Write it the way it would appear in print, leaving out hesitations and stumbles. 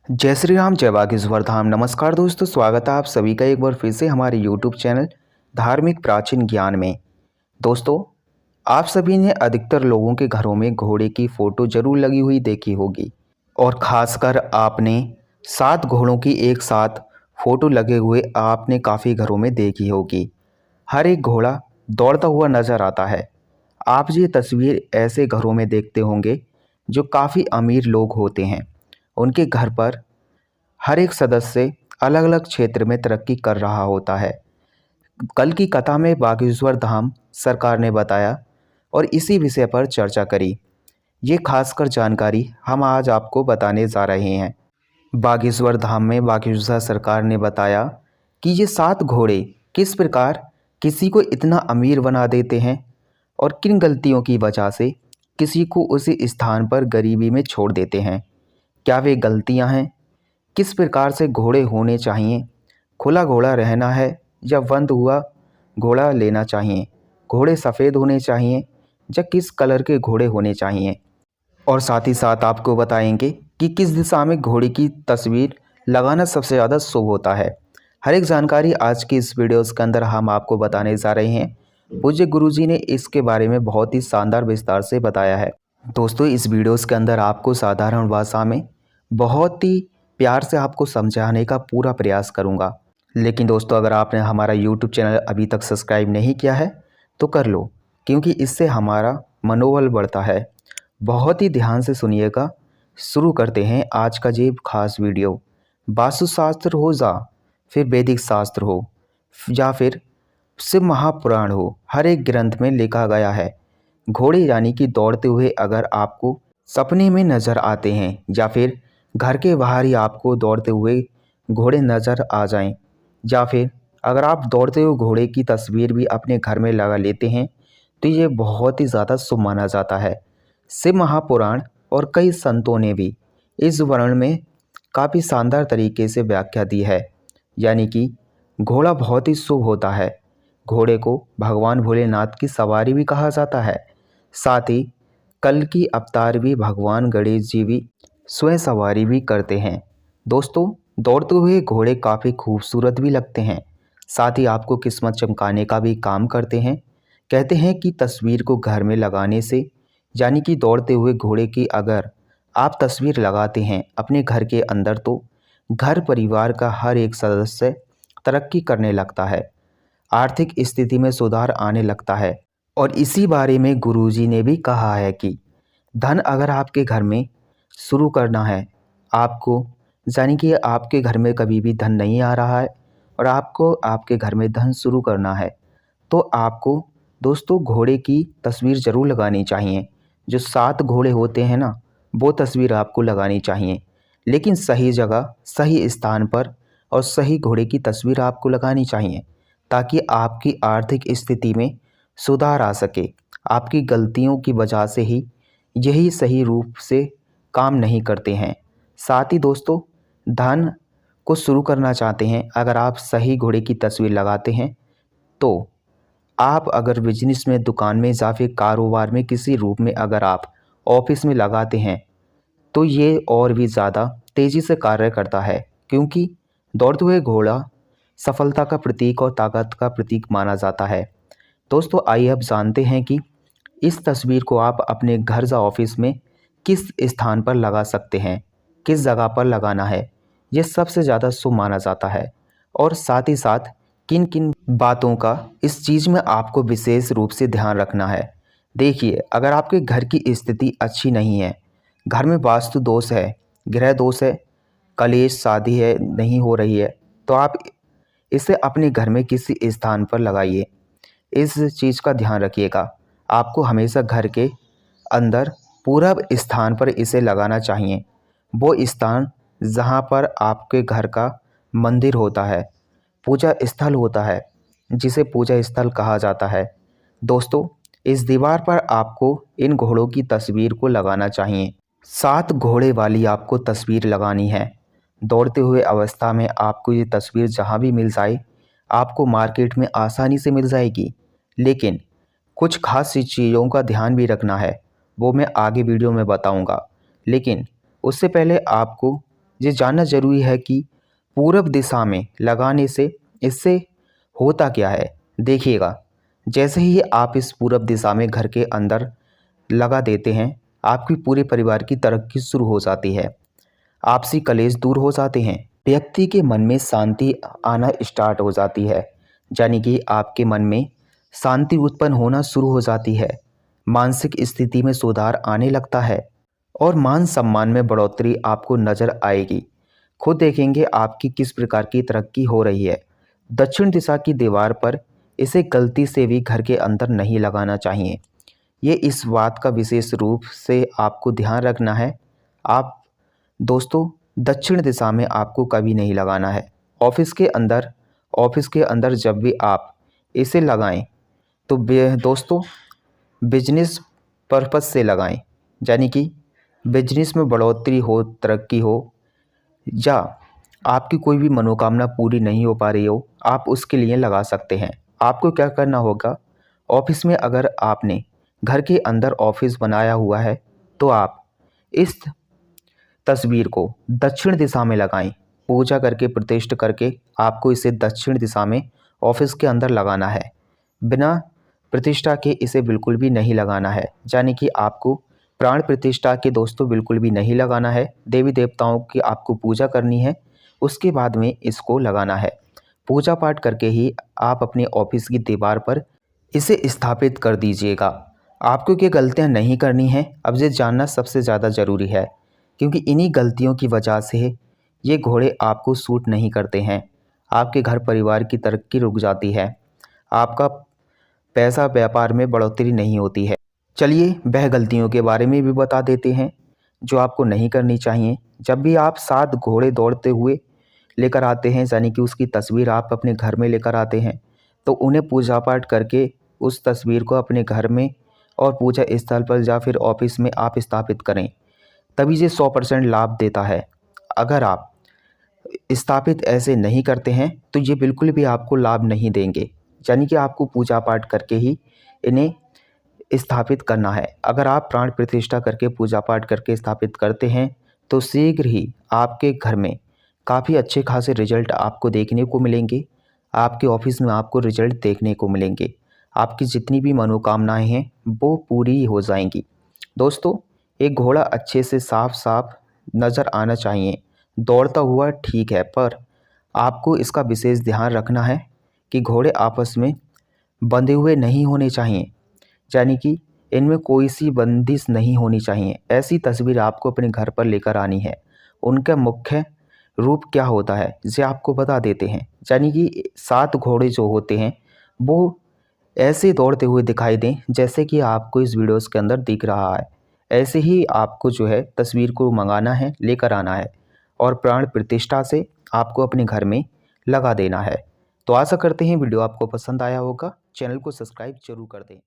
जय श्री राम, जय बागेश्वर धाम। नमस्कार दोस्तों, स्वागत है आप सभी का एक बार फिर से हमारे यूट्यूब चैनल धार्मिक प्राचीन ज्ञान में। दोस्तों, आप सभी ने अधिकतर लोगों के घरों में घोड़े की फ़ोटो जरूर लगी हुई देखी होगी और ख़ासकर आपने 7 घोड़ों की एक साथ फ़ोटो लगे हुए आपने काफ़ी घरों में देखी होगी। हर एक घोड़ा दौड़ता हुआ नज़र आता है। आप ये तस्वीर ऐसे घरों में देखते होंगे जो काफ़ी अमीर लोग होते हैं। उनके घर पर हर एक सदस्य अलग अलग क्षेत्र में तरक्की कर रहा होता है। कल की कथा में बागेश्वर धाम सरकार ने बताया और इसी विषय पर चर्चा करी। ये खासकर जानकारी हम आज आपको बताने जा रहे हैं। बागेश्वर धाम में बागेश्वर सरकार ने बताया कि ये 7 घोड़े किस प्रकार किसी को इतना अमीर बना देते हैं और किन गलतियों की वजह से किसी को उसी स्थान पर गरीबी में छोड़ देते हैं। क्या वे गलतियां हैं? किस प्रकार से घोड़े होने चाहिए? खुला घोड़ा रहना है या बंद हुआ घोड़ा लेना चाहिए? घोड़े सफ़ेद होने चाहिए या किस कलर के घोड़े होने चाहिए? और साथ ही साथ आपको बताएंगे कि किस दिशा में घोड़े की तस्वीर लगाना सबसे ज़्यादा शुभ होता है। हर एक जानकारी आज की इस वीडियोस के अंदर हम आपको बताने जा रहे हैं। पूज्य गुरुजी ने इसके बारे में बहुत ही शानदार विस्तार से बताया है। दोस्तों, इस वीडियोस के अंदर आपको साधारण भाषा में बहुत ही प्यार से आपको समझाने का पूरा प्रयास करूंगा। लेकिन दोस्तों, अगर आपने हमारा यूट्यूब चैनल अभी तक सब्सक्राइब नहीं किया है तो कर लो, क्योंकि इससे हमारा मनोबल बढ़ता है। बहुत ही ध्यान से सुनिएगा। शुरू करते हैं आज का ये खास वीडियो। वास्तुशास्त्र हो या फिर वैदिक शास्त्र हो या फिर शिव महापुराण हो, हर एक ग्रंथ में लिखा गया है घोड़े यानी कि दौड़ते हुए अगर आपको सपने में नज़र आते हैं या फिर घर के बाहर ही आपको दौड़ते हुए घोड़े नज़र आ जाएं, या फिर अगर आप दौड़ते हुए घोड़े की तस्वीर भी अपने घर में लगा लेते हैं तो ये बहुत ही ज़्यादा शुभ माना जाता है। शिव महापुराण और कई संतों ने भी इस वर्णन में काफ़ी शानदार तरीके से व्याख्या दी है। यानी कि घोड़ा बहुत ही शुभ होता है। घोड़े को भगवान भोलेनाथ की सवारी भी कहा जाता है। साथ ही कल की अवतार भी भगवान गणेश जी भी स्वयं सवारी भी करते हैं। दोस्तों, दौड़ते हुए घोड़े काफ़ी खूबसूरत भी लगते हैं। साथ ही आपको किस्मत चमकाने का भी काम करते हैं। कहते हैं कि तस्वीर को घर में लगाने से, यानी कि दौड़ते हुए घोड़े की अगर आप तस्वीर लगाते हैं अपने घर के अंदर, तो घर परिवार का हर एक सदस्य तरक्की करने लगता है, आर्थिक स्थिति में सुधार आने लगता है। और इसी बारे में गुरुजी ने भी कहा है कि धन अगर आपके घर में शुरू करना है आपको, यानी कि आपके घर में कभी भी धन नहीं आ रहा है और आपको आपके घर में धन शुरू करना है, तो आपको दोस्तों घोड़े की तस्वीर ज़रूर लगानी चाहिए। जो 7 घोड़े होते हैं ना, वो तस्वीर आपको लगानी चाहिए, लेकिन सही जगह सही स्थान पर और सही घोड़े की तस्वीर आपको लगानी चाहिए, ताकि आपकी आर्थिक स्थिति में सुधार आ सके। आपकी गलतियों की वजह से ही यही सही रूप से काम नहीं करते हैं। साथ ही दोस्तों, धन को शुरू करना चाहते हैं, अगर आप सही घोड़े की तस्वीर लगाते हैं तो आप अगर बिजनेस में, दुकान में या फिर कारोबार में किसी रूप में अगर आप ऑफिस में लगाते हैं तो ये और भी ज़्यादा तेज़ी से कार्य करता है, क्योंकि दौड़ते हुए घोड़ा सफलता का प्रतीक और ताकत का प्रतीक माना जाता है। दोस्तों, आइए अब जानते हैं कि इस तस्वीर को आप अपने घर या ऑफिस में किस स्थान पर लगा सकते हैं, किस जगह पर लगाना है, ये सबसे ज़्यादा शुभ माना जाता है। और साथ ही साथ किन किन बातों का इस चीज़ में आपको विशेष रूप से ध्यान रखना है। देखिए, अगर आपके घर की स्थिति अच्छी नहीं है, घर में वास्तु दोष है, गृह दोष है, कलेश, शादी है नहीं हो रही है, तो आप इसे अपने घर में किसी स्थान पर लगाइए। इस चीज़ का ध्यान रखिएगा। आपको हमेशा घर के अंदर पूरब स्थान पर इसे लगाना चाहिए, वो स्थान जहाँ पर आपके घर का मंदिर होता है, पूजा स्थल होता है, जिसे पूजा स्थल कहा जाता है। दोस्तों, इस दीवार पर आपको इन घोड़ों की तस्वीर को लगाना चाहिए। 7 घोड़े वाली आपको तस्वीर लगानी है। दौड़ते हुए अवस्था में आपको ये तस्वीर जहाँ भी मिल जाए, आपको मार्केट में आसानी से मिल जाएगी। लेकिन कुछ खास सी चीज़ों का ध्यान भी रखना है, वो मैं आगे वीडियो में बताऊंगा। लेकिन उससे पहले आपको ये जानना ज़रूरी है कि पूरब दिशा में लगाने से इससे होता क्या है। देखिएगा, जैसे ही आप इस पूरब दिशा में घर के अंदर लगा देते हैं, आपकी पूरे परिवार की तरक्की शुरू हो जाती है, आपसी कलेश दूर हो जाते हैं, व्यक्ति के मन में शांति आना स्टार्ट हो जाती है। यानी कि आपके मन में शांति उत्पन्न होना शुरू हो जाती है, मानसिक स्थिति में सुधार आने लगता है और मान सम्मान में बढ़ोतरी आपको नजर आएगी। खुद देखेंगे आपकी किस प्रकार की तरक्की हो रही है। दक्षिण दिशा की दीवार पर इसे गलती से भी घर के अंदर नहीं लगाना चाहिए। ये इस बात का विशेष रूप से आपको ध्यान रखना है। आप दोस्तों, दक्षिण दिशा में आपको कभी नहीं लगाना है। ऑफिस के अंदर जब भी आप इसे लगाएं तो दोस्तों बिजनेस पर्पस से लगाएं। यानी कि बिजनेस में बढ़ोतरी हो, तरक्की हो, या आपकी कोई भी मनोकामना पूरी नहीं हो पा रही हो, आप उसके लिए लगा सकते हैं। आपको क्या करना होगा, ऑफिस में अगर आपने घर के अंदर ऑफिस बनाया हुआ है तो आप इस तस्वीर को दक्षिण दिशा में लगाएं। पूजा करके प्रतिष्ठा करके आपको इसे दक्षिण दिशा में ऑफिस के अंदर लगाना है। बिना प्रतिष्ठा के इसे बिल्कुल भी नहीं लगाना है। यानी कि आपको प्राण प्रतिष्ठा के दोस्तों बिल्कुल भी नहीं लगाना है। देवी देवताओं की आपको पूजा करनी है, उसके बाद में इसको लगाना है। पूजा पाठ करके ही आप अपने ऑफिस की दीवार पर इसे स्थापित कर दीजिएगा। आपको क्या गलतियां नहीं करनी है, अब ये जानना सबसे ज़्यादा ज़रूरी है, क्योंकि इन्हीं गलतियों की वजह से ये घोड़े आपको सूट नहीं करते हैं। आपके घर परिवार की तरक्की रुक जाती है, आपका पैसा व्यापार में बढ़ोतरी नहीं होती है। चलिए वह गलतियों के बारे में भी बता देते हैं जो आपको नहीं करनी चाहिए। जब भी आप 7 घोड़े दौड़ते हुए लेकर आते हैं, यानी कि उसकी तस्वीर आप अपने घर में लेकर आते हैं, तो उन्हें पूजा पाठ करके उस तस्वीर को अपने घर में और पूजा स्थल पर या फिर ऑफिस में आप स्थापित करें, तभी ये 100% लाभ देता है। अगर आप स्थापित ऐसे नहीं करते हैं तो ये बिल्कुल भी आपको लाभ नहीं देंगे। यानी कि आपको पूजा पाठ करके ही इन्हें स्थापित करना है। अगर आप प्राण प्रतिष्ठा करके पूजा पाठ करके स्थापित करते हैं तो शीघ्र ही आपके घर में काफ़ी अच्छे खासे रिजल्ट आपको देखने को मिलेंगे। आपके ऑफिस में आपको रिजल्ट देखने को मिलेंगे। आपकी जितनी भी मनोकामनाएं हैं वो पूरी हो जाएंगी। दोस्तों, एक घोड़ा अच्छे से साफ साफ नज़र आना चाहिए। दौड़ता हुआ ठीक है, पर आपको इसका विशेष ध्यान रखना है कि घोड़े आपस में बंधे हुए नहीं होने चाहिए। यानी कि इनमें कोई सी बंदिश नहीं होनी चाहिए। ऐसी तस्वीर आपको अपने घर पर लेकर आनी है। उनका मुख्य रूप क्या होता है इसे आपको बता देते हैं। यानी कि 7 घोड़े जो होते हैं वो ऐसे दौड़ते हुए दिखाई दें जैसे कि आपको इस वीडियोस के अंदर दिख रहा है। ऐसे ही आपको जो है तस्वीर को मंगाना है, लेकर आना है और प्राण प्रतिष्ठा से आपको अपने घर में लगा देना है। तो आशा करते हैं वीडियो आपको पसंद आया होगा। चैनल को सब्सक्राइब जरूर कर दें।